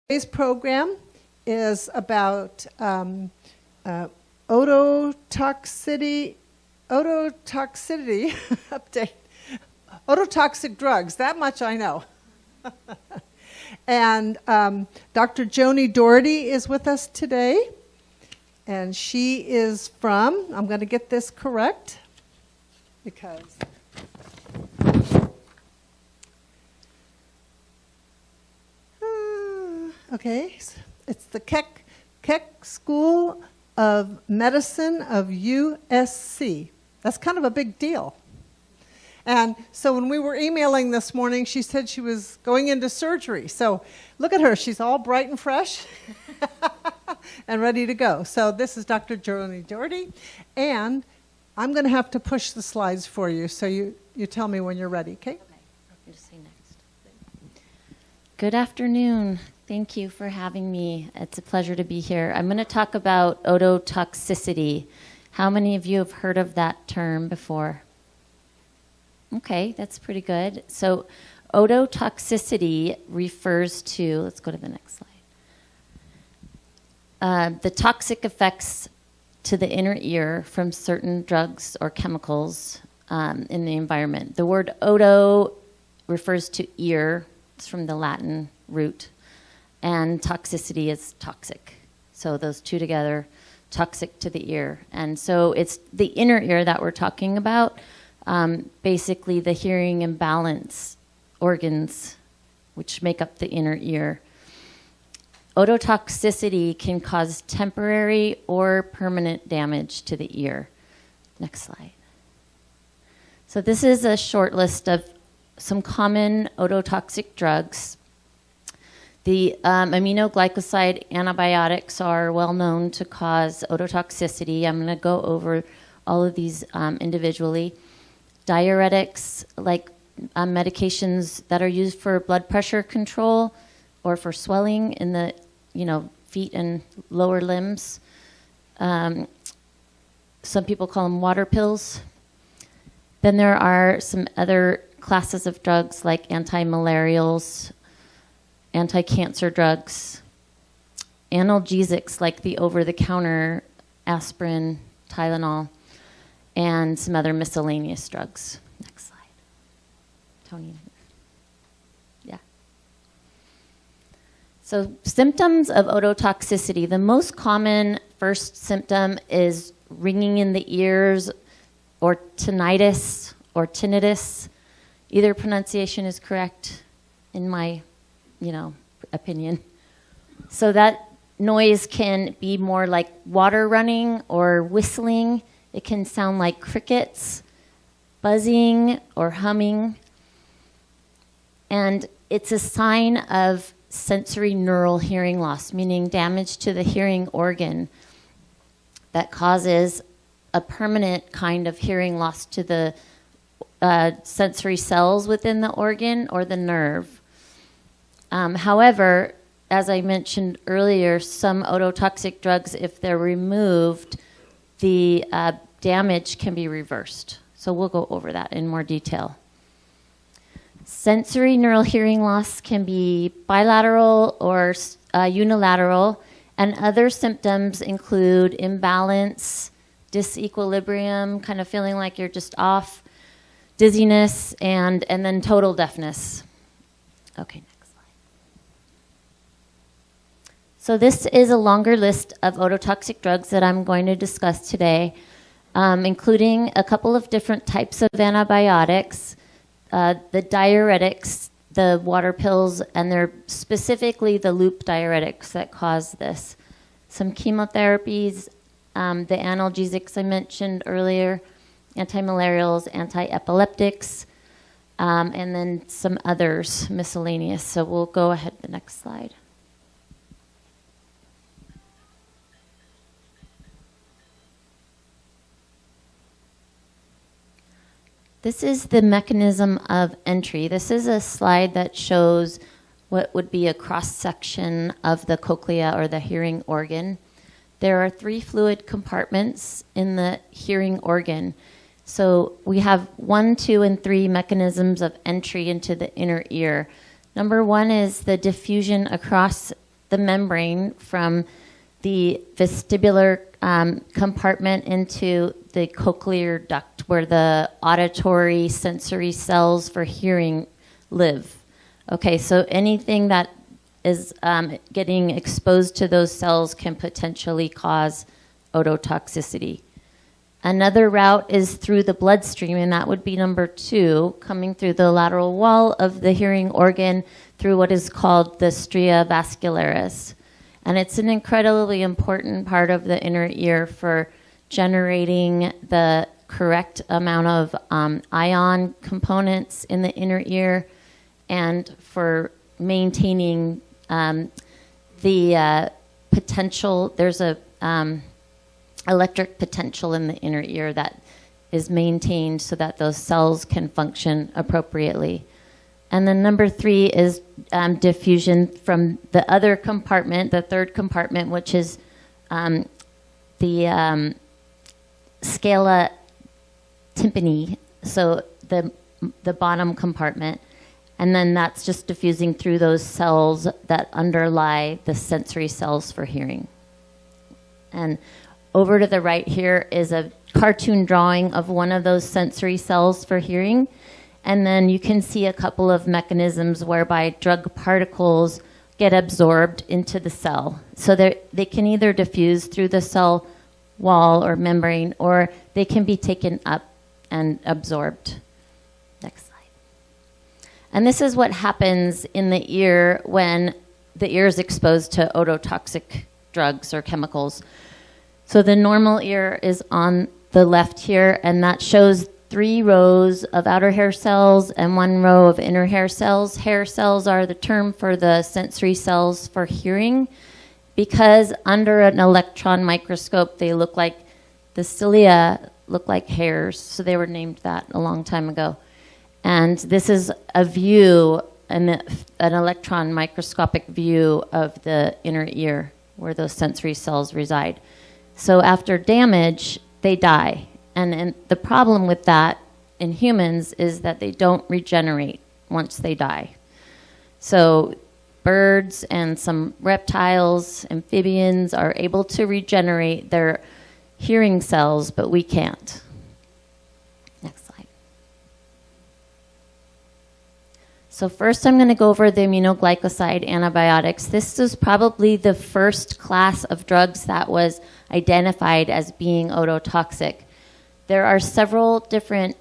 Today's program is about ototoxicity update. Ototoxic drugs, that much I know. And Dr. Joni Doherty is with us today. And she is from, I'm going to get this correct, because okay, it's the Keck School of Medicine of USC. That's kind of a big deal. And so when we were emailing this morning, she said she was going into surgery. So look at her. She's all bright and fresh and ready to go. So this is Dr. Joni Doherty. And I'm going to have to push the slides for you. So you tell me when you're ready, okay? Okay. I'll just say next. Good afternoon. Thank you for having me. It's a pleasure to be here. I'm going to talk about ototoxicity. How many of you have heard of that term before? Okay, that's pretty good. So ototoxicity refers to, let's go to the next slide, the toxic effects to the inner ear from certain drugs or chemicals in the environment. The word oto refers to ear. It's from the Latin root. And toxicity is toxic. So those two together, toxic to the ear. And so it's the inner ear that we're talking about. Basically the hearing and balance organs which make up the inner ear. Ototoxicity can cause temporary or permanent damage to the ear. Next slide. So this is a short list of some common ototoxic drugs. The aminoglycoside antibiotics are well known to cause ototoxicity. I'm going to go over all of these individually. Diuretics, like medications that are used for blood pressure control or for swelling in the feet and lower limbs. Some people call them water pills. Then there are some other classes of drugs like anti-malarials, anti-cancer drugs, analgesics like the over-the-counter aspirin, Tylenol, and some other miscellaneous drugs. Next slide. Tony. Yeah. So symptoms of ototoxicity. The most common first symptom is ringing in the ears or tinnitus or tinnitus. Either pronunciation is correct in my opinion. So that noise can be more like water running or whistling. It can sound like crickets, buzzing, or humming. And it's a sign of sensory neural hearing loss, meaning damage to the hearing organ that causes a permanent kind of hearing loss to the sensory cells within the organ or the nerve. However, as I mentioned earlier, some ototoxic drugs, if they're removed, the damage can be reversed. So we'll go over that in more detail. Sensory neural hearing loss can be bilateral or unilateral, and other symptoms include imbalance, disequilibrium, kind of feeling like you're just off, dizziness, and then total deafness. Okay. So this is a longer list of ototoxic drugs that I'm going to discuss today, including a couple of different types of antibiotics, the diuretics, the water pills, and they're specifically the loop diuretics that cause this. Some chemotherapies, the analgesics I mentioned earlier, antimalarials, antiepileptics, and then some others, miscellaneous. So we'll go ahead to the next slide. This is the mechanism of entry. This is a slide that shows what would be a cross-section of the cochlea or the hearing organ. There are 3 fluid compartments in the hearing organ. So we have 1, 2, and 3 mechanisms of entry into the inner ear. Number 1 is the diffusion across the membrane from the vestibular compartment into the cochlear duct, where the auditory sensory cells for hearing live. Okay, so anything that is getting exposed to those cells can potentially cause ototoxicity. Another route is through the bloodstream, and that would be number 2, coming through the lateral wall of the hearing organ through what is called the stria vascularis. And it's an incredibly important part of the inner ear for generating the correct amount of ion components in the inner ear and for maintaining the potential. There's a electric potential in the inner ear that is maintained so that those cells can function appropriately. And then number 3 is diffusion from the other compartment, the third compartment, which is the scala tympani, so the bottom compartment. And then that's just diffusing through those cells that underlie the sensory cells for hearing. And over to the right here is a cartoon drawing of one of those sensory cells for hearing. And then you can see a couple of mechanisms whereby drug particles get absorbed into the cell. So they can either diffuse through the cell wall or membrane, or they can be taken up and absorbed. Next slide. And this is what happens in the ear when the ear is exposed to ototoxic drugs or chemicals. So the normal ear is on the left here, and that shows 3 rows of outer hair cells and 1 row of inner hair cells. Hair cells are the term for the sensory cells for hearing, because under an electron microscope, they look like, the cilia look like hairs, so they were named that a long time ago. And this is a view, an electron microscopic view of the inner ear, where those sensory cells reside. So after damage, they die. And the problem with that in humans is that they don't regenerate once they die. So birds and some reptiles, amphibians are able to regenerate their hearing cells, but we can't. Next slide. So first I'm going to go over the aminoglycoside antibiotics. This is probably the first class of drugs that was identified as being ototoxic. There are several different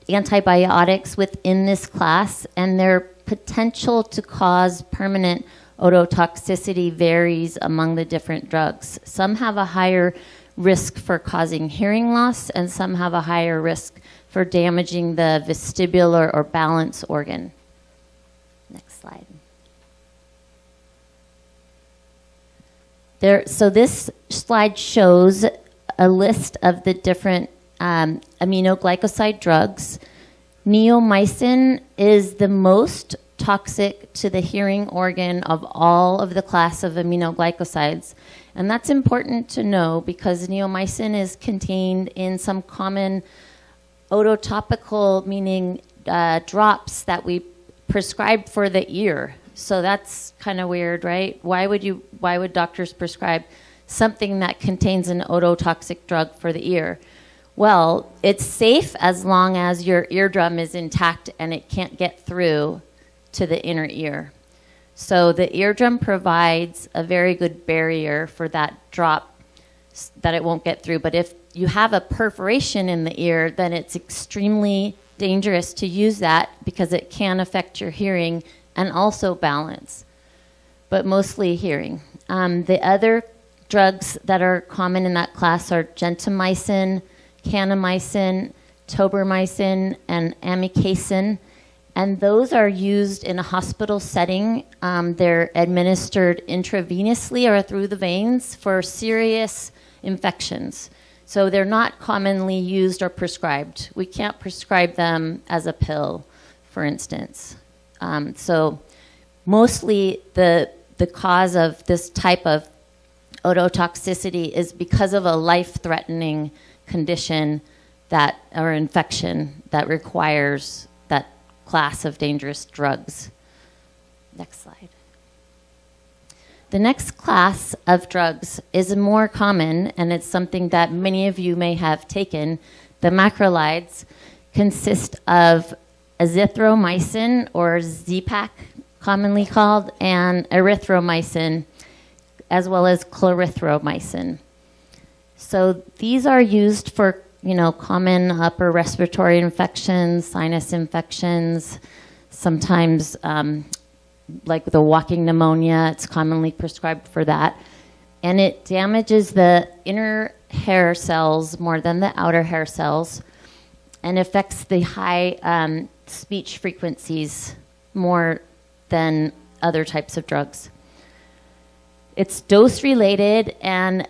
antibiotics within this class, and their potential to cause permanent ototoxicity varies among the different drugs. Some have a higher risk for causing hearing loss, and some have a higher risk for damaging the vestibular or balance organ. Next slide. So this slide shows a list of the different aminoglycoside drugs. Neomycin is the most toxic to the hearing organ of all of the class of aminoglycosides. And that's important to know because neomycin is contained in some common ototopical, meaning drops that we prescribe for the ear. So that's kind of weird, right? Why would doctors prescribe something that contains an ototoxic drug for the ear? Well, it's safe as long as your eardrum is intact and it can't get through to the inner ear. So the eardrum provides a very good barrier for that drop that it won't get through. But if you have a perforation in the ear, then it's extremely dangerous to use that because it can affect your hearing and also balance, but mostly hearing. The other drugs that are common in that class are gentamicin, kanamycin, tobramycin, and amikacin. And those are used in a hospital setting. They're administered intravenously or through the veins for serious infections. So they're not commonly used or prescribed. We can't prescribe them as a pill, for instance. So mostly the cause of this type of ototoxicity is because of a life-threatening condition or infection that requires that class of dangerous drugs. Next slide. The next class of drugs is more common, and it's something that many of you may have taken. The macrolides consist of azithromycin, or Z-Pak commonly called, and erythromycin, as well as clarithromycin. So these are used for, common upper respiratory infections, sinus infections, sometimes like the walking pneumonia, it's commonly prescribed for that. And it damages the inner hair cells more than the outer hair cells, and affects the high speech frequencies more than other types of drugs. It's dose related, and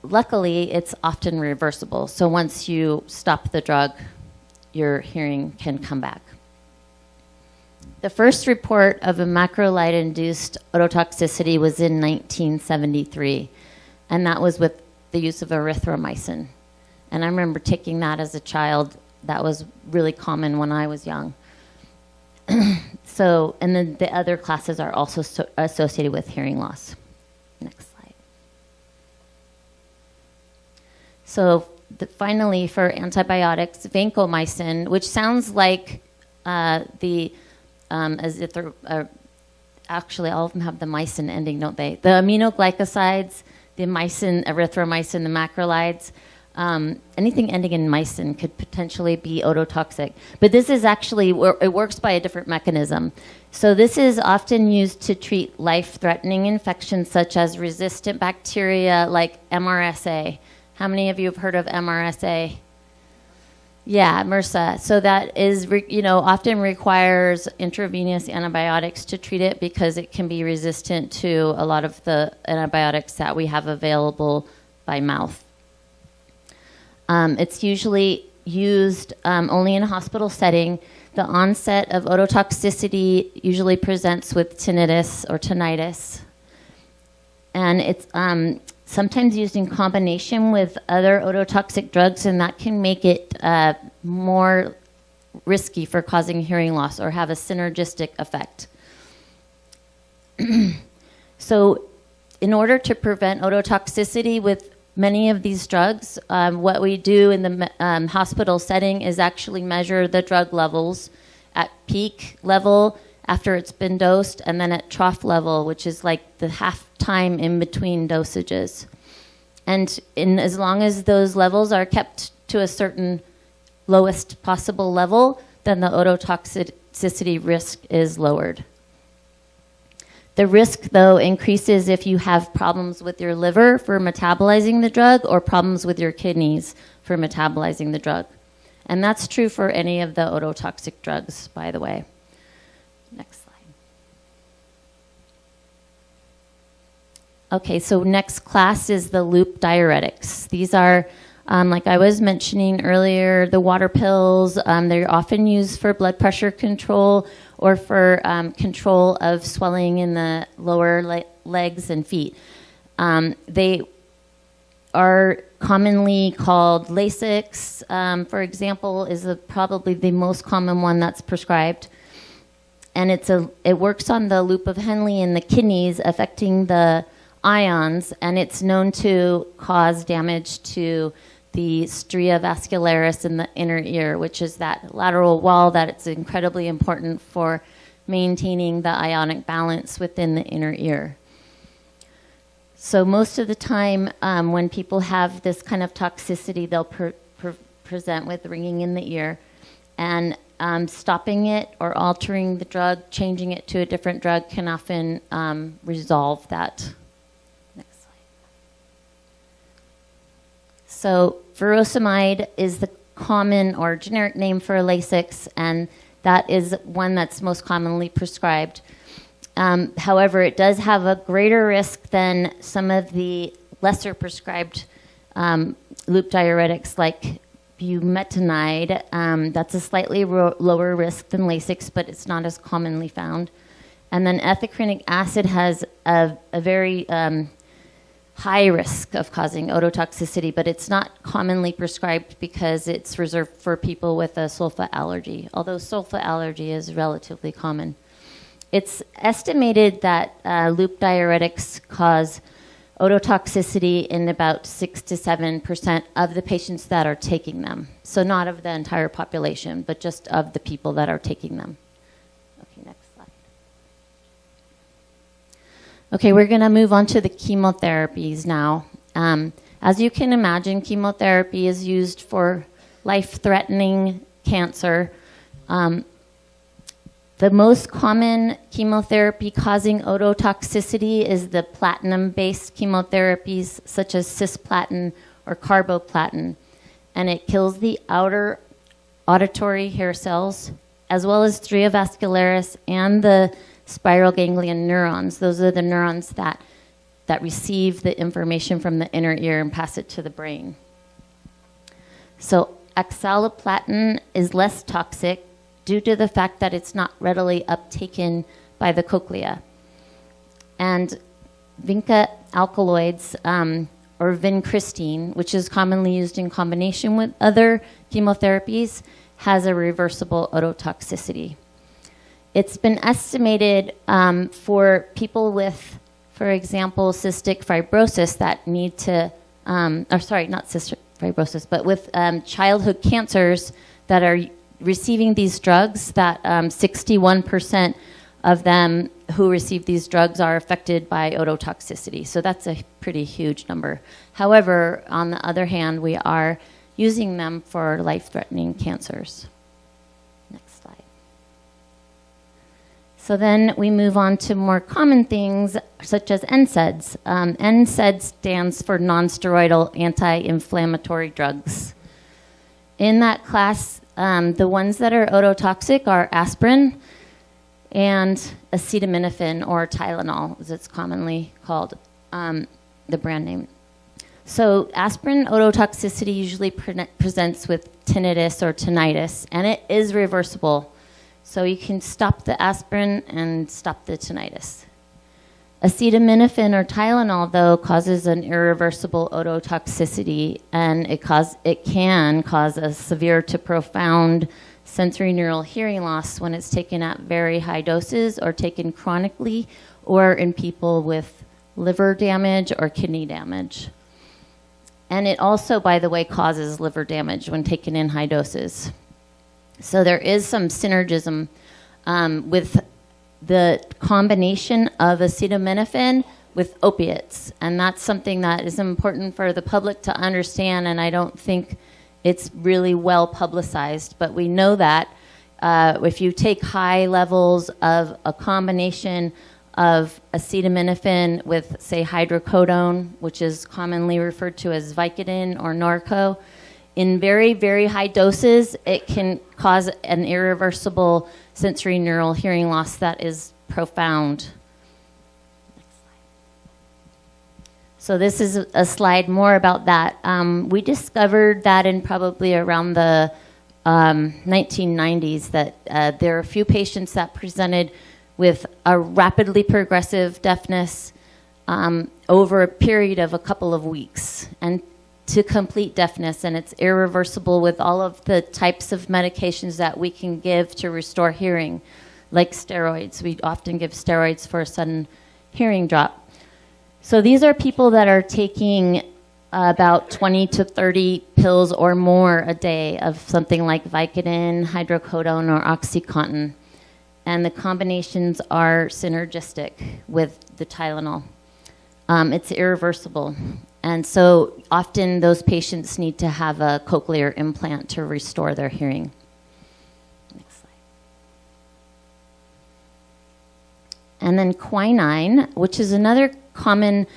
luckily it's often reversible. So once you stop the drug, your hearing can come back. The first report of a macrolide-induced ototoxicity was in 1973, and that was with the use of erythromycin. And I remember taking that as a child. That was really common when I was young. So, and then the other classes are also associated with hearing loss. Next slide. So finally, for antibiotics, vancomycin, which sounds like actually all of them have the mycin ending, don't they? The aminoglycosides, the mycin, erythromycin, the macrolides, anything ending in mycin could potentially be ototoxic. But this is actually, it works by a different mechanism. So this is often used to treat life-threatening infections such as resistant bacteria like MRSA. How many of you have heard of MRSA? Yeah, MRSA. So that is, often requires intravenous antibiotics to treat it because it can be resistant to a lot of the antibiotics that we have available by mouth. It's usually used only in a hospital setting. The onset of ototoxicity usually presents with tinnitus or tinnitus. And it's sometimes used in combination with other ototoxic drugs, and that can make it more risky for causing hearing loss or have a synergistic effect. So in order to prevent ototoxicity with many of these drugs, what we do in the hospital setting is actually measure the drug levels at peak level after it's been dosed, and then at trough level, which is like the half time in between dosages. And as long as those levels are kept to a certain lowest possible level, then the ototoxicity risk is lowered. The risk, though, increases if you have problems with your liver for metabolizing the drug or problems with your kidneys for metabolizing the drug. And that's true for any of the ototoxic drugs, by the way. Next slide. Okay, so next class is the loop diuretics. These are, like I was mentioning earlier, the water pills. They're often used for blood pressure control or for control of swelling in the lower legs and feet. They are commonly called Lasix, for example, is probably the most common one that's prescribed. And it works on the loop of Henle in the kidneys, affecting the ions, and it's known to cause damage to the stria vascularis in the inner ear, which is that lateral wall that it's incredibly important for maintaining the ionic balance within the inner ear. So most of the time when people have this kind of toxicity, they'll present with ringing in the ear, and stopping it or altering the drug, changing it to a different drug can often resolve that. Next slide. So furosemide is the common or generic name for Lasix, and that is one that's most commonly prescribed. However, it does have a greater risk than some of the lesser prescribed loop diuretics like bumetanide. That's a slightly lower risk than Lasix, but it's not as commonly found. And then ethacrynic acid has a very high risk of causing ototoxicity, but it's not commonly prescribed because it's reserved for people with a sulfa allergy, although sulfa allergy is relatively common. it's estimated that loop diuretics cause ototoxicity in about 6 to 7% of the patients that are taking them. So not of the entire population, but just of the people that are taking them. Okay, next slide. Okay, we're going to move on to the chemotherapies now. As you can imagine, chemotherapy is used for life-threatening cancer. The most common chemotherapy causing ototoxicity is the platinum-based chemotherapies such as cisplatin or carboplatin, and it kills the outer auditory hair cells as well as stria vascularis and the spiral ganglion neurons. Those are the neurons that receive the information from the inner ear and pass it to the brain. So oxaliplatin is less toxic due to the fact that it's not readily uptaken by the cochlea. And vinca alkaloids, or vincristine, which is commonly used in combination with other chemotherapies, has a reversible ototoxicity. It's been estimated for people with, for example, cystic fibrosis that need to, or sorry, not cystic fibrosis, but with childhood cancers that are receiving these drugs, that 61% of them who receive these drugs are affected by ototoxicity. So that's a pretty huge number. However, on the other hand, we are using them for life-threatening cancers. Next slide. So then we move on to more common things such as NSAIDs. NSAID stands for non-steroidal anti-inflammatory drugs. In that class, the ones that are ototoxic are aspirin and acetaminophen, or Tylenol, as it's commonly called, the brand name. So aspirin ototoxicity usually presents with tinnitus or tinnitus, and it is reversible. So you can stop the aspirin and stop the tinnitus. Acetaminophen or Tylenol, though, causes an irreversible ototoxicity, and it can cause a severe to profound sensory neural hearing loss when it's taken at very high doses or taken chronically, or in people with liver damage or kidney damage. And it also, by the way, causes liver damage when taken in high doses. So there is some synergism with the combination of acetaminophen with opiates. And that's something that is important for the public to understand, and I don't think it's really well publicized. But we know that if you take high levels of a combination of acetaminophen with, say, hydrocodone, which is commonly referred to as Vicodin or Norco, in very, very high doses, it can cause an irreversible sensory neural hearing loss that is profound. Next slide. So this is a slide more about that. We discovered that in probably around the 1990s that there are a few patients that presented with a rapidly progressive deafness over a period of a couple of weeks, and to complete deafness, and it's irreversible with all of the types of medications that we can give to restore hearing, like steroids. We often give steroids for a sudden hearing drop. So these are people that are taking about 20 to 30 pills or more a day of something like Vicodin, hydrocodone, or OxyContin. And the combinations are synergistic with the Tylenol. It's irreversible. And so often those patients need to have a cochlear implant to restore their hearing. Next slide. And then quinine, which is another common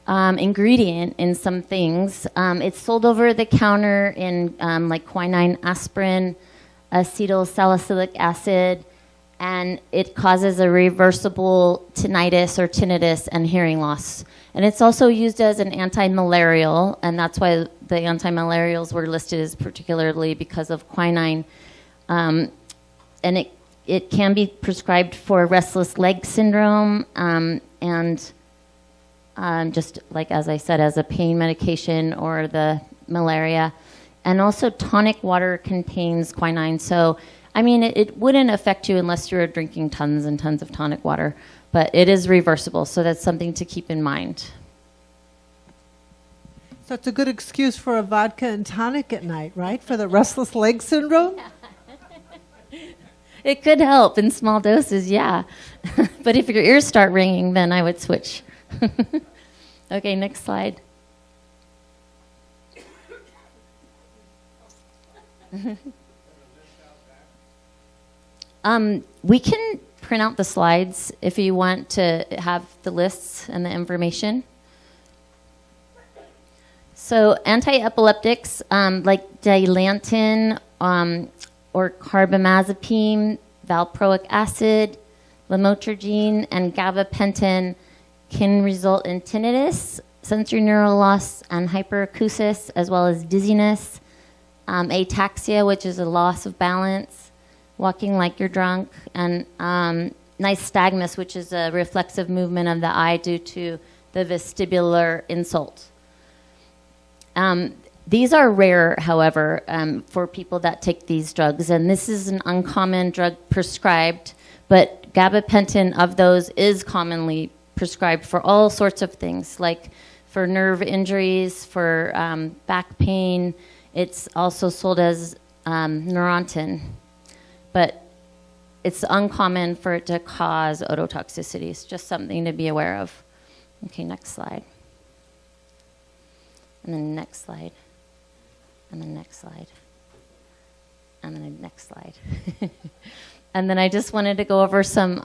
ingredient in some things. It's sold over the counter in like quinine aspirin, acetyl salicylic acid, and it causes a reversible tinnitus or tinnitus and hearing loss. And it's also used as an anti-malarial, and that's why the anti-malarials were listed as particularly because of quinine. And it can be prescribed for restless leg syndrome, and just like, as I said, as a pain medication or the malaria. And also tonic water contains quinine. So I mean, it wouldn't affect you unless you were drinking tons and tons of tonic water, but it is reversible, so that's something to keep in mind. So it's a good excuse for a vodka and tonic at night, right? For the restless leg syndrome? It could help in small doses, yeah. But if your ears start ringing, then I would switch. Okay, next slide. We can print out the slides if you want to have the lists and the information. So antiepileptics like Dilantin or carbamazepine, valproic acid, lamotrigine, and gabapentin can result in tinnitus, sensory neural loss, and hyperacusis, as well as dizziness, ataxia, which is a loss of balance, walking like you're drunk, and nystagmus, which is a reflexive movement of the eye due to the vestibular insult. These are rare, however, for people that take these drugs, and this is an uncommon drug prescribed, but gabapentin of those is commonly prescribed for all sorts of things, like for nerve injuries, for back pain. It's also sold as Neurontin, but it's uncommon for it to cause ototoxicity. It's just something to be aware of. Okay, next slide. And then next slide. And then next slide. And then the next slide. And then I just wanted to go over some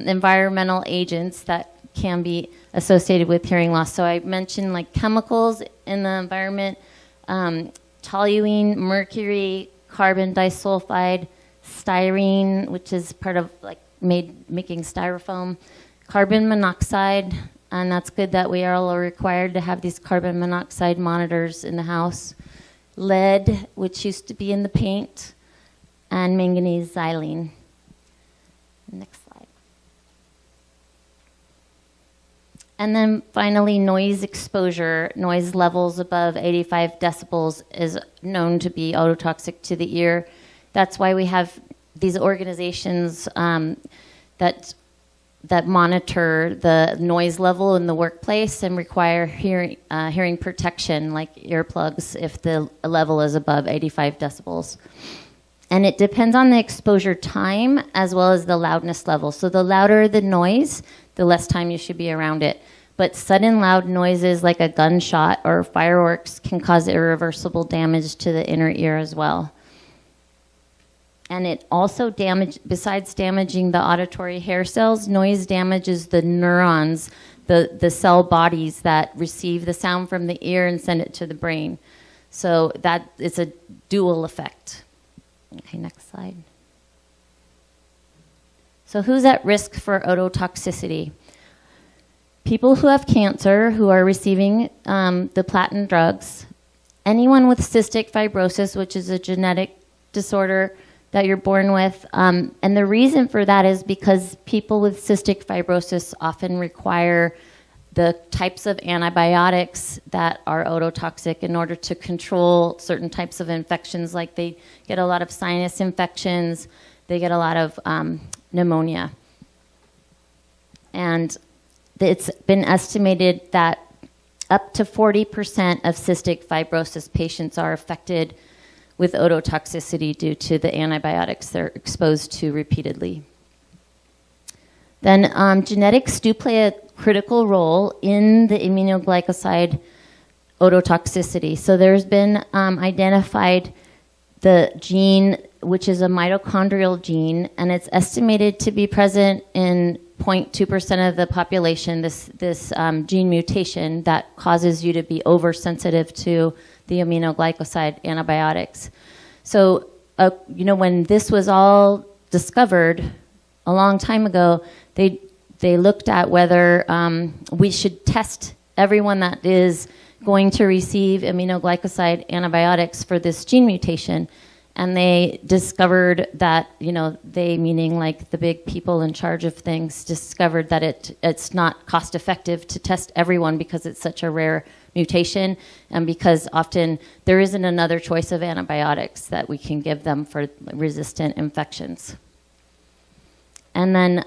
environmental agents that can be associated with hearing loss. So I mentioned like chemicals in the environment, toluene, mercury, carbon disulfide, styrene, which is part of like making styrofoam, carbon monoxide, and that's good that we are all required to have these carbon monoxide monitors in the house, lead, which used to be in the paint, and manganese xylene. Next slide. And then finally, noise exposure. Noise levels above 85 decibels is known to be ototoxic to the ear. That's why we have these organizations that monitor the noise level in the workplace and require hearing protection, like earplugs, if the level is above 85 decibels. And it depends on the exposure time as well as the loudness level. So the louder the noise, the less time you should be around it. But sudden loud noises like a gunshot or fireworks can cause irreversible damage to the inner ear as well. And it also besides damaging the auditory hair cells, noise damages the neurons, the cell bodies that receive the sound from the ear and send it to the brain. So that it's a dual effect. Okay, next slide. So who's at risk for ototoxicity? People who have cancer, who are receiving the platinum drugs, anyone with cystic fibrosis, which is a genetic disorder that you're born with. And the reason for that is because people with cystic fibrosis often require the types of antibiotics that are ototoxic in order to control certain types of infections, like they get a lot of sinus infections, they get a lot of pneumonia. And it's been estimated that up to 40% of cystic fibrosis patients are affected with ototoxicity due to the antibiotics they're exposed to repeatedly. Then genetics do play a critical role in the aminoglycoside ototoxicity. So there's been identified the gene, which is a mitochondrial gene, and it's estimated to be present in 0.2% of the population, this gene mutation that causes you to be oversensitive to the aminoglycoside antibiotics. So, when this was all discovered a long time ago, they looked at whether we should test everyone that is going to receive aminoglycoside antibiotics for this gene mutation. And they discovered that, they, meaning like the big people in charge of things, discovered that it's not cost effective to test everyone because it's such a rare mutation, and because often there isn't another choice of antibiotics that we can give them for resistant infections. And then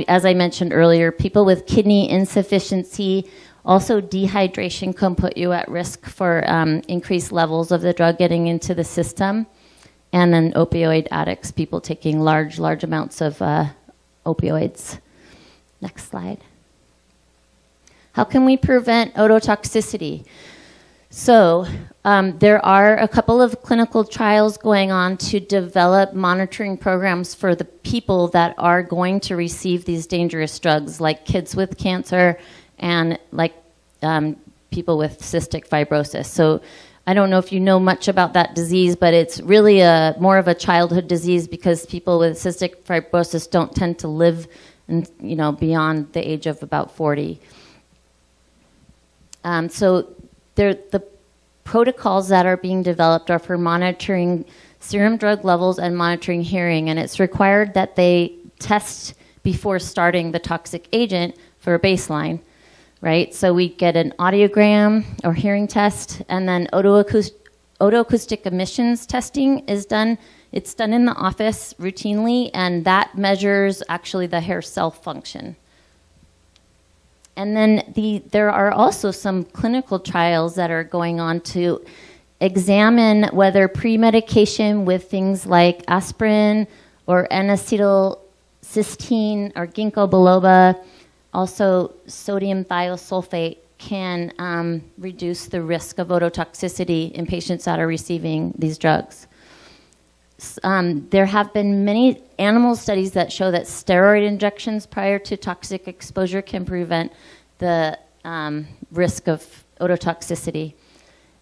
as I mentioned earlier, people with kidney insufficiency, also dehydration can put you at risk for increased levels of the drug getting into the system. And then opioid addicts, people taking large amounts of opioids. Next slide. How can we prevent ototoxicity? So there are a couple of clinical trials going on to develop monitoring programs for the people that are going to receive these dangerous drugs, like kids with cancer and like people with cystic fibrosis. So I don't know if you know much about that disease, but it's really more of a childhood disease because people with cystic fibrosis don't tend to live beyond the age of about 40. So the protocols that are being developed are for monitoring serum drug levels and monitoring hearing, and it's required that they test before starting the toxic agent for a baseline, right? So we get an audiogram or hearing test, and then otoacoustic emissions testing is done. It's done in the office routinely, and that measures actually the hair cell function. And then there are also some clinical trials that are going on to examine whether pre-medication with things like aspirin or N-acetylcysteine or ginkgo biloba, also sodium thiosulfate, can reduce the risk of ototoxicity in patients that are receiving these drugs. There have been many animal studies that show that steroid injections prior to toxic exposure can prevent the risk of ototoxicity.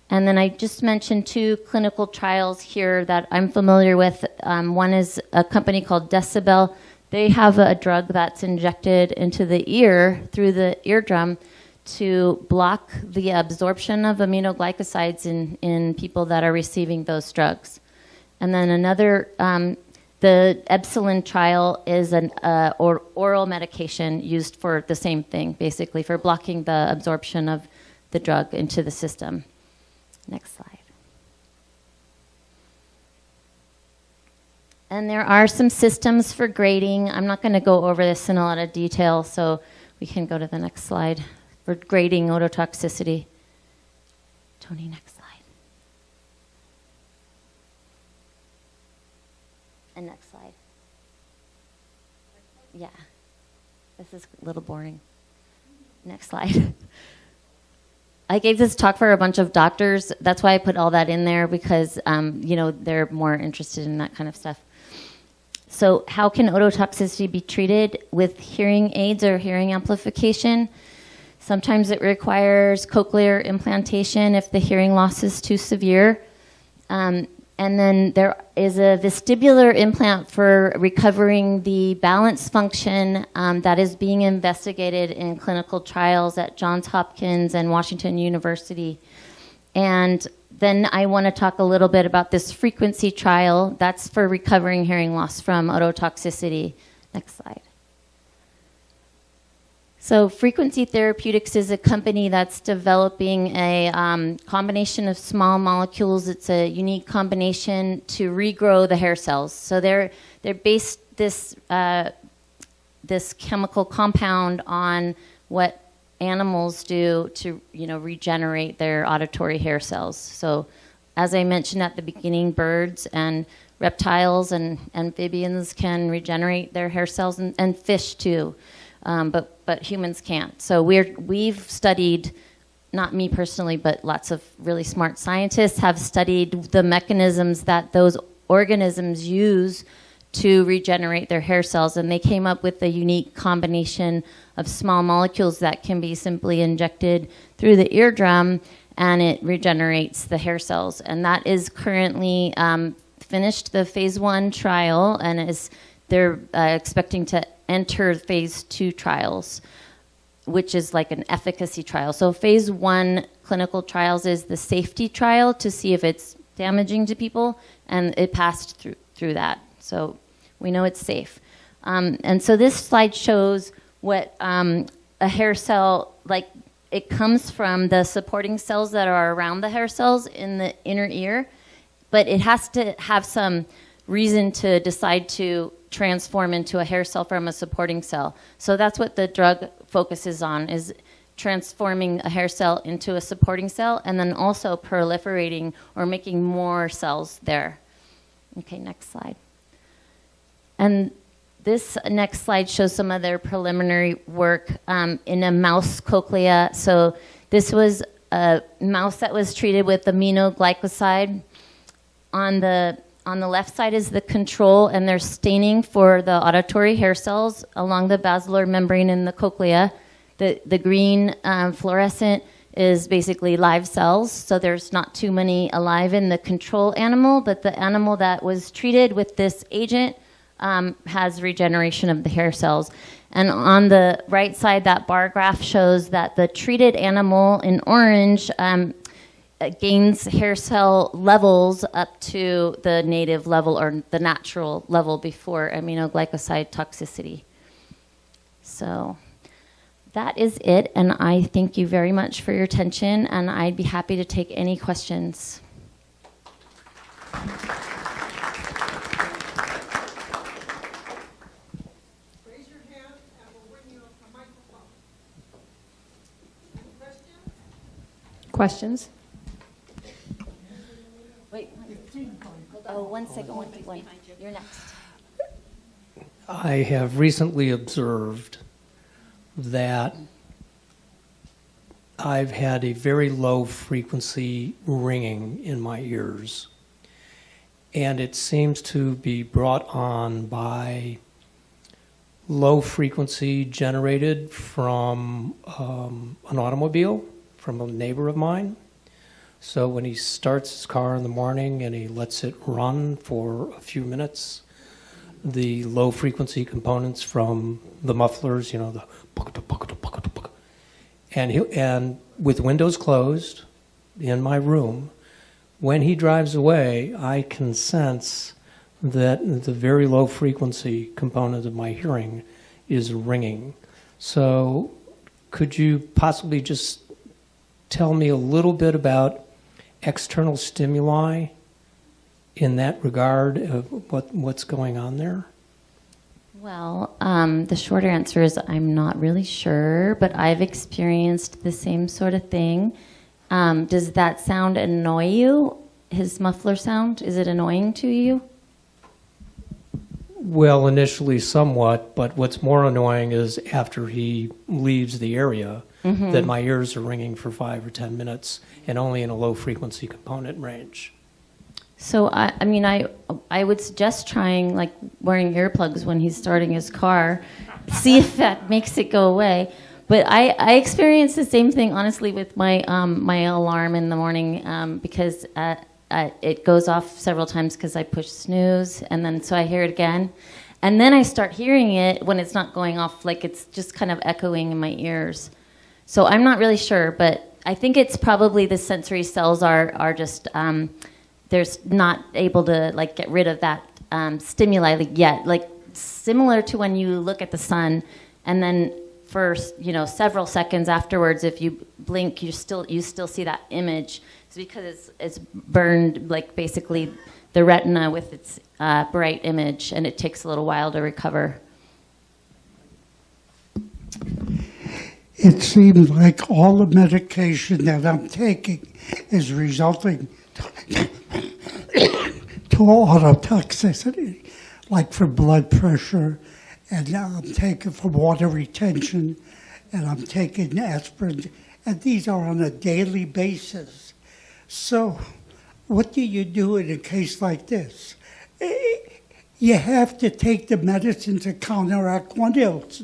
And then I just mentioned 2 clinical trials here that I'm familiar with. One is a company called Decibel. They have a drug that's injected into the ear through the eardrum to block the absorption of aminoglycosides in people that are receiving those drugs. And then another, the Epsilon trial is an oral medication used for the same thing, basically, for blocking the absorption of the drug into the system. Next slide. And there are some systems for grading. I'm not going to go over this in a lot of detail, so we can go to the next slide for grading ototoxicity. Tony, next slide. And next slide. Yeah. This is a little boring. Next slide. I gave this talk for a bunch of doctors. That's why I put all that in there, because they're more interested in that kind of stuff. So how can ototoxicity be treated? With hearing aids or hearing amplification. Sometimes it requires cochlear implantation if the hearing loss is too severe. And then there is a vestibular implant for recovering the balance function that is being investigated in clinical trials at Johns Hopkins and Washington University. And then I want to talk a little bit about this frequency trial. That's for recovering hearing loss from ototoxicity. Next slide. So Frequency Therapeutics is a company that's developing a combination of small molecules. It's a unique combination to regrow the hair cells. So they're based this chemical compound on what animals do to regenerate their auditory hair cells. So as I mentioned at the beginning, birds and reptiles and amphibians can regenerate their hair cells, and fish too. But humans can't. So we've studied, not me personally, but lots of really smart scientists have studied the mechanisms that those organisms use to regenerate their hair cells, and they came up with a unique combination of small molecules that can be simply injected through the eardrum, and it regenerates the hair cells. And that is currently finished the phase 1 trial, and they're expecting to enter phase 2 trials, which is like an efficacy trial. So phase 1 clinical trials is the safety trial to see if it's damaging to people, and it passed through that. So we know it's safe. And so this slide shows what a hair cell, like it comes from the supporting cells that are around the hair cells in the inner ear, but it has to have some reason to decide to transform into a hair cell from a supporting cell. So that's what the drug focuses on, is transforming a hair cell into a supporting cell and then also proliferating or making more cells there. Okay, next slide. And this next slide shows some of their preliminary work in a mouse cochlea. So this was a mouse that was treated with aminoglycoside. On the left side is the control, and they're staining for the auditory hair cells along the basilar membrane in the cochlea. The green fluorescent is basically live cells, so there's not too many alive in the control animal, but the animal that was treated with this agent has regeneration of the hair cells. And on the right side, that bar graph shows that the treated animal in orange gains hair cell levels up to the native level or the natural level before aminoglycoside toxicity. So that is it, and I thank you very much for your attention, and I'd be happy to take any questions. Raise your hand and we'll bring you a microphone. Any questions? Questions? Wait, oh, 1 second, one. You're next. I have recently observed that I've had a very low frequency ringing in my ears, and it seems to be brought on by low frequency generated from an automobile, from a neighbor of mine. So when he starts his car in the morning and he lets it run for a few minutes, the low frequency components from the mufflers, you know, the and with windows closed in my room, when he drives away, I can sense that the very low frequency component of my hearing is ringing. So could you possibly just tell me a little bit about external stimuli in that regard of what's going on there? Well, the short answer is I'm not really sure, but I've experienced the same sort of thing. Does that sound annoy you? His muffler sound? Is it annoying to you? Well, initially somewhat, but what's more annoying is after he leaves the area, that my ears are ringing for 5 or 10 minutes and only in a low frequency component range. So, I would suggest trying, like, wearing earplugs when he's starting his car, see if that makes it go away. But I experience the same thing, honestly, with my my alarm in the morning because it goes off several times because I push snooze, and then so I hear it again. And then I start hearing it when it's not going off, like it's just kind of echoing in my ears. So I'm not really sure, but I think it's probably the sensory cells are just... there's not able to like get rid of that stimuli yet. Like similar to when you look at the sun, and then for several seconds afterwards, if you blink, you still see that image. It's because it's burned like basically the retina with its bright image, and it takes a little while to recover. It seems like all the medication that I'm taking is resulting to ototoxicity, like for blood pressure, and I'm taking for water retention, and I'm taking aspirin, and these are on a daily basis. So what do you do in a case like this? You have to take the medicine to counteract one illness,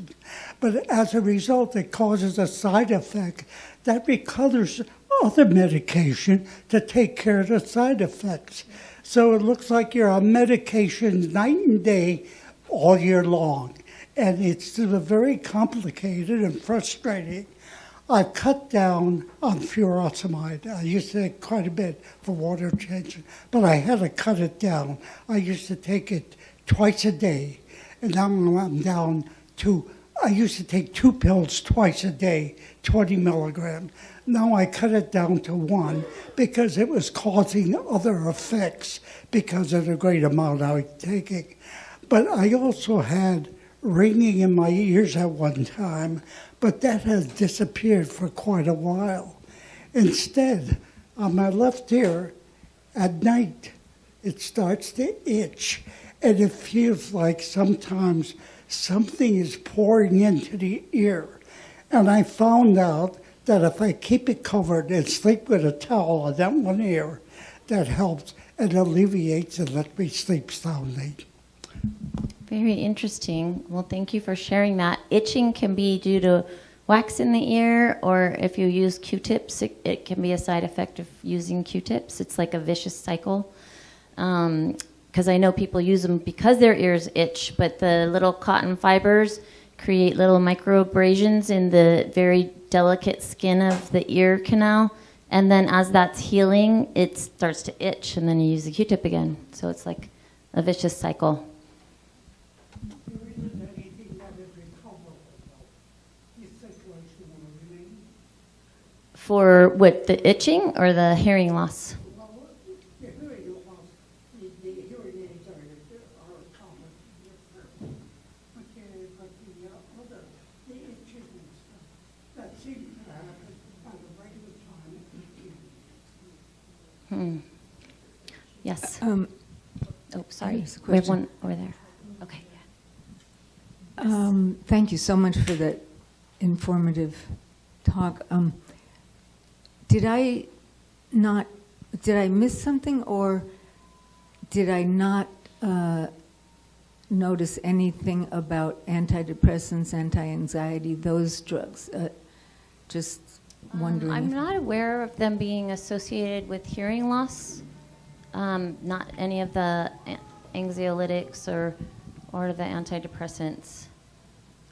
but as a result, it causes a side effect that requires other medication to take care of the side effects. So it looks like you're on medication night and day all year long. And it's very complicated and frustrating. I've cut down on furosemide. I used to take quite a bit for water retention, but I had to cut it down. I used to take it twice a day, and now I'm down to I used to take 2 pills twice a day, 20 milligrams. Now I cut it down to 1 because it was causing other effects because of the great amount I was taking. But I also had ringing in my ears at one time, but that has disappeared for quite a while. Instead, on my left ear, at night, it starts to itch, and it feels like sometimes something is pouring into the ear. And I found out that if I keep it covered and sleep with a towel on that one ear, that helps and alleviates and lets me sleep soundly. Very interesting. Well, thank you for sharing that. Itching can be due to wax in the ear, or if you use Q-tips, it can be a side effect of using Q-tips. It's like a vicious cycle. Because I know people use them because their ears itch, but the little cotton fibers create little micro abrasions in the very delicate skin of the ear canal. And then as that's healing, it starts to itch, and then you use the Q-tip again. So it's like a vicious cycle. There isn't anything that is recoverable, though. This situation will remain. For what, the itching or the hearing loss? Well, the hearing loss, the hearing aids are common. But the other, the itching and stuff, that seems to happen at a regular time. Yes. Um, Oh, sorry. Yes, We have question. one over there. Okay. Thank you so much for that informative talk. Did I miss something, or did I not notice anything about antidepressants, anti-anxiety, those drugs? Just wondering. I'm not aware of them being associated with hearing loss. Not any of the anxiolytics or the antidepressants.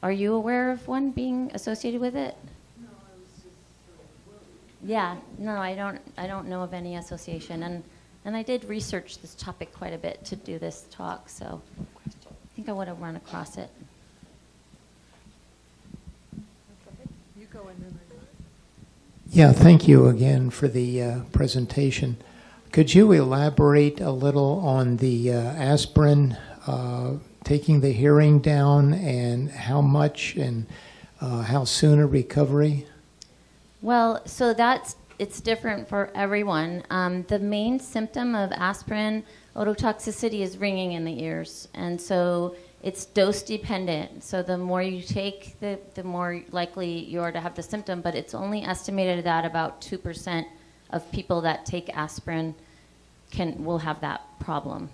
Are you aware of one being associated with it? No, I was just worried. Yeah, no, I don't know of any association, and I did research this topic quite a bit to do this talk, so I think I would have run across it. You go in there. Yeah, thank you again for the presentation. Could you elaborate a little on the aspirin taking the hearing down, and how much and how soon a recovery? Well, so it's different for everyone. The main symptom of aspirin ototoxicity is ringing in the ears, and so it's dose dependent. So the more you take, the more likely you are to have the symptom, but it's only estimated that about 2% of people that take aspirin will have that problem.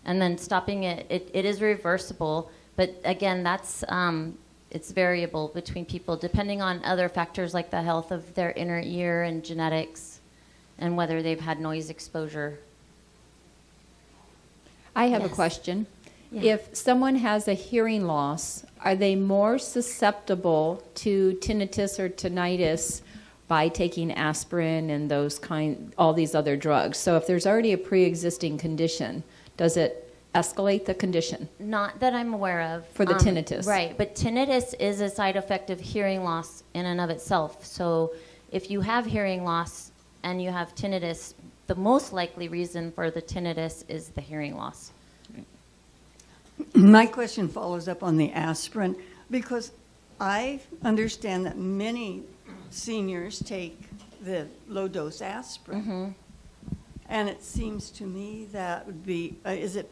And then stopping it is reversible, but again, that's it's variable between people depending on other factors like the health of their inner ear and genetics, and whether they've had noise exposure. I have a Yes. question. Yeah. If someone has a hearing loss, are they more susceptible to tinnitus or tinnitus by taking aspirin and all these other drugs? So if there's already a pre-existing condition, does it escalate the condition? Not that I'm aware of. For the tinnitus. Right, but tinnitus is a side effect of hearing loss in and of itself. So if you have hearing loss and you have tinnitus, the most likely reason for the tinnitus is the hearing loss. My question follows up on the aspirin, because I understand that many seniors take the low-dose aspirin. And it seems to me that would be, is it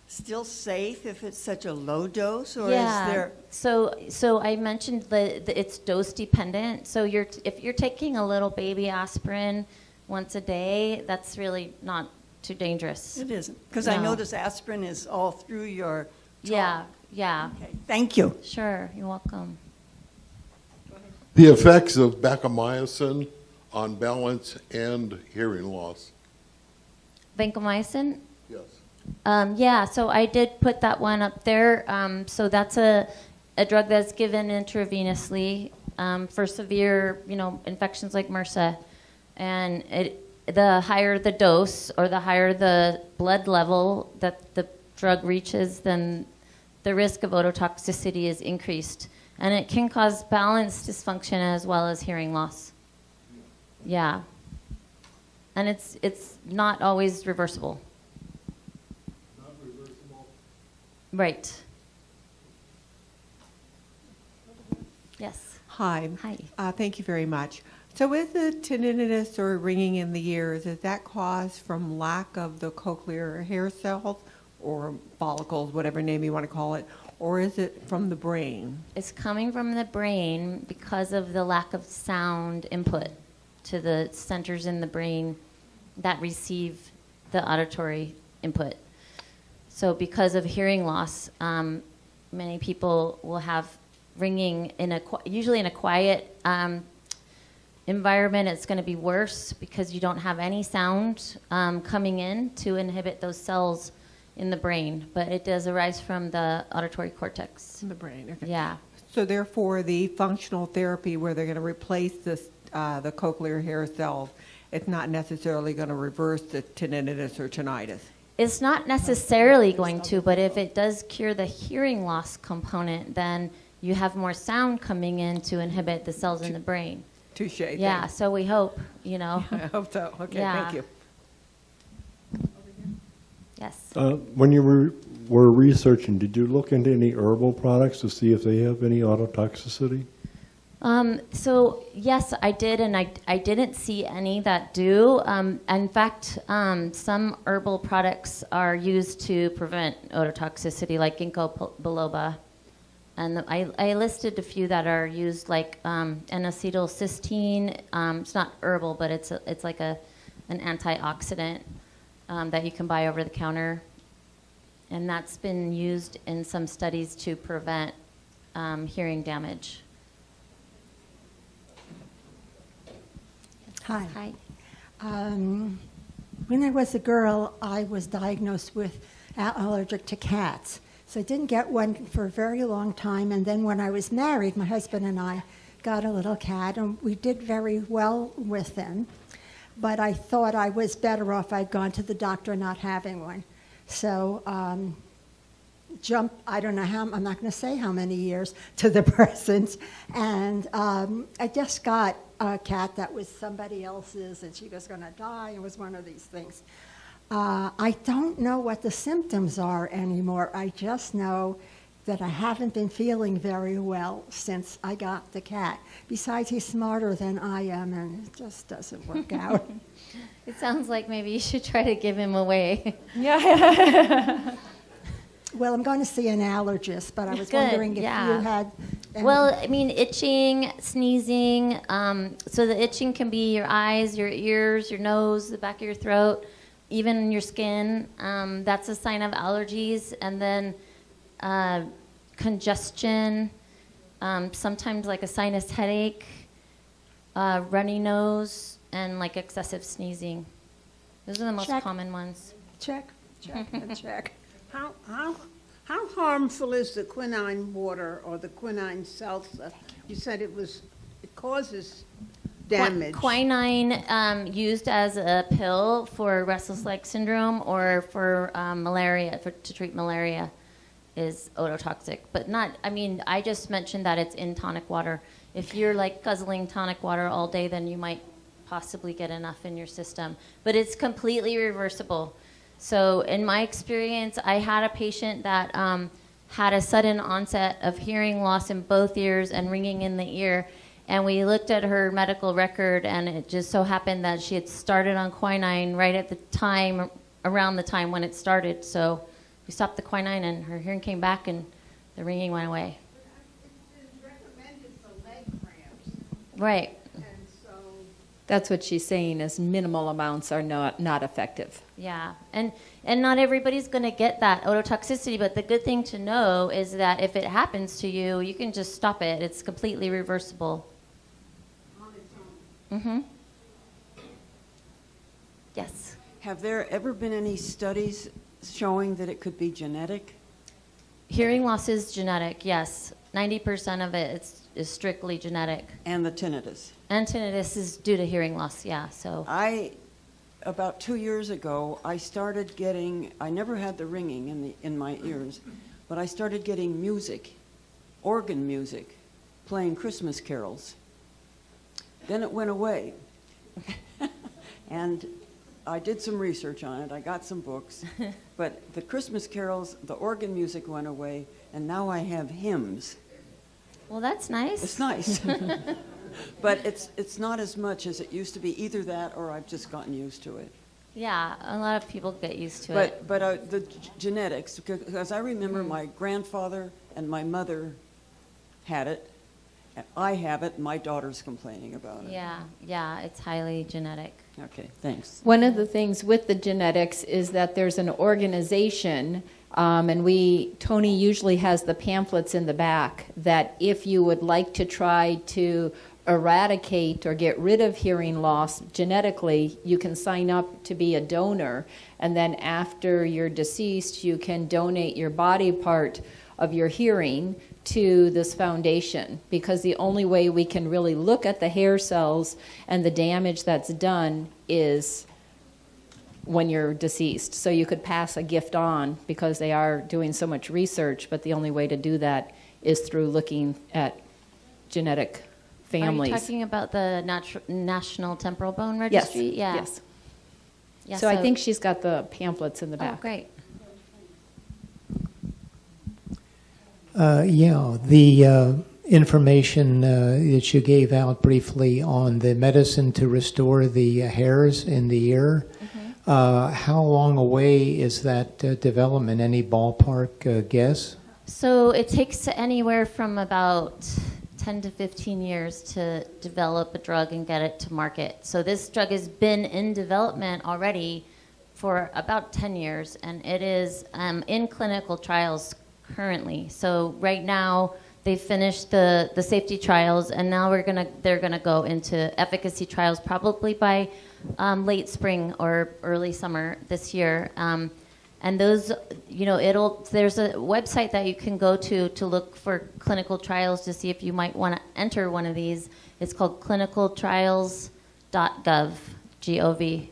still safe if it's such a low dose, or is there? So I mentioned that it's dose dependent. So if you're taking a little baby aspirin once a day, that's really not too dangerous. It isn't, because I No. notice aspirin is all through your talk. Yeah. Okay, thank you. Sure, you're welcome. The effects of Vancomycin on balance and hearing loss. Vancomycin? Yes. Yeah, so I did put that one up there. So that's a drug that's given intravenously for severe, infections like MRSA. And the higher the dose or the higher the blood level that the drug reaches, then the risk of ototoxicity is increased. And it can cause balance dysfunction as well as hearing loss. Yeah. And it's not always reversible. Not reversible. Right. Yes. Hi. Hi. Thank you very much. So is the tinnitus or ringing in the ears, is that caused from lack of the cochlear hair cells or follicles, whatever name you want to call it, or is it from the brain? It's coming from the brain because of the lack of sound input to the centers in the brain that receive the auditory input. So because of hearing loss, many people will have ringing usually in a quiet environment. It's going to be worse because you don't have any sound coming in to inhibit those cells in the brain, but it does arise from the auditory cortex. In the brain, okay. Yeah. So therefore, the functional therapy where they're going to replace this, the cochlear hair cells, it's not necessarily going to reverse the tinnitus or tinnitus. It's not necessarily going to, but if it does cure the hearing loss component, then you have more sound coming in to inhibit the cells in the brain. Touche. Yeah, thanks. so we hope, you know. I hope so. Okay, Yeah. thank you. Yes. When you were researching, did you look into any herbal products to see if they have any autotoxicity? So yes, I did, and I didn't see any that do. In fact, some herbal products are used to prevent ototoxicity, like ginkgo biloba. And I listed a few that are used, like N-acetylcysteine. It's not herbal, but it's like an antioxidant that you can buy over the counter. And that's been used in some studies to prevent hearing damage. Hi. Hi. When I was a girl, I was diagnosed with allergic to cats. So I didn't get one for a very long time. And then when I was married, my husband and I got a little cat, and we did very well with them. But I thought I was better off. I'd gone to the doctor not having one. So I don't know how, I'm not going to say how many years to the present. And I just got a cat that was somebody else's, and she was going to die. It was one of these things. I don't know what the symptoms are anymore. I just know that I haven't been feeling very well since I got the cat. Besides, he's smarter than I am, and it just doesn't work out. It sounds like maybe you should try to give him away. Yeah. Well, I'm going to see an allergist, but I was Good, wondering if yeah. you had... Well, I mean, itching, sneezing. So the itching can be your eyes, your ears, your nose, the back of your throat, even your skin. That's a sign of allergies. And then congestion, sometimes like a sinus headache, runny nose, and like excessive sneezing. Those are the most Check. common ones. Check, and check. How harmful is the quinine water or the quinine salsa? You said it causes damage. Quinine used as a pill for restless leg syndrome or for malaria, to treat malaria, is ototoxic. But not, I mean, I just mentioned that it's in tonic water. If you're like guzzling tonic water all day, then you might possibly get enough in your system. But it's completely reversible. So in my experience, I had a patient that had a sudden onset of hearing loss in both ears and ringing in the ear. And we looked at her medical record, and it just so happened that she had started on quinine right at the time, around the time when it started. So we stopped the quinine, and her hearing came back, and the ringing went away. It's recommended for leg cramps. Right. And so That's what she's saying is minimal amounts are not effective. Yeah, and not everybody's going to get that ototoxicity, but the good thing to know is that if it happens to you, you can just stop it. It's completely reversible. on its own. Mm-hmm. Yes. Have there ever been any studies showing that it could be genetic? Hearing loss is genetic, yes. 90% of it is strictly genetic. And the tinnitus? And tinnitus is due to hearing loss, yeah, so. About 2 years ago, I started getting, I never had the ringing in my ears, but I started getting music, organ music, playing Christmas carols. Then it went away. And I did some research on it. I got some books. But the Christmas carols, the organ music went away, and now I have hymns. Well, that's nice. It's nice. But it's not as much as it used to be. Either that or I've just gotten used to it. Yeah, a lot of people get used to it. But the genetics, because I remember my grandfather and my mother had it. And I have it, and my daughter's complaining about it. Yeah, it's highly genetic. Okay, thanks. One of the things with the genetics is that there's an organization, and Tony usually has the pamphlets in the back, that if you would like to try to eradicate or get rid of hearing loss genetically, you can sign up to be a donor, and then after you're deceased, you can donate your body part of your hearing to this foundation, because the only way we can really look at the hair cells and the damage that's done is when you're deceased. So you could pass a gift on because they are doing so much research, but the only way to do that is through looking at genetic families. Are you talking about the National Temporal Bone Registry? Yes. Yeah, So I think she's got the pamphlets in the back. Oh, great. The information that you gave out briefly on the medicine to restore the hairs in the ear, how long away is that development? Any ballpark guess? So it takes anywhere from about 10 to 15 years to develop a drug and get it to market. So this drug has been in development already for about 10 years, and it is in clinical trials currently. So right now they've finished the safety trials, and now they're gonna go into efficacy trials probably by late spring or early summer this year. And those, there's a website that you can go to look for clinical trials to see if you might want to enter one of these. It's called clinicaltrials.gov, G-O-V.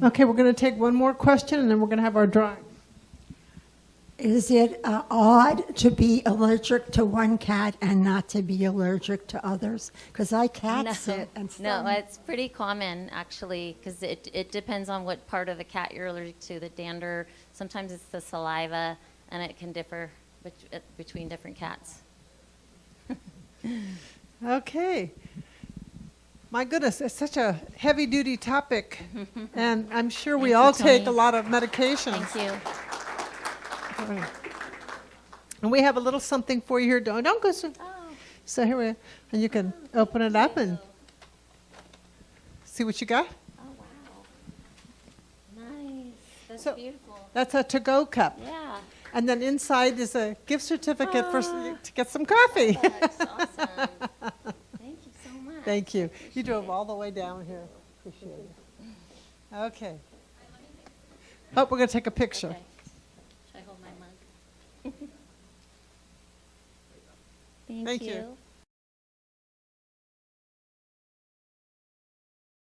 Okay, we're going to take one more question, and then we're going to have our drawing. Is it odd to be allergic to one cat and not to be allergic to others? Because I cat sit and No, it's pretty common, actually, because it depends on what part of the cat you're allergic to, the dander. Sometimes it's the saliva, and it can differ between different cats. Okay. My goodness, it's such a heavy-duty topic, and I'm sure we all take a lot of medications. Thank you. And we have a little something for you here. Don't go so. So here we are. And you can open it up and see what you got. Oh, wow. Nice. That's beautiful. That's a to-go cup. Yeah. And then inside is a gift certificate to get some coffee. That's awesome. Thank you so much. Thank you. You drove all the way down here. Appreciate it. Okay. Oh, we're going to take a picture. Okay. Should I hold my mug? Thank you.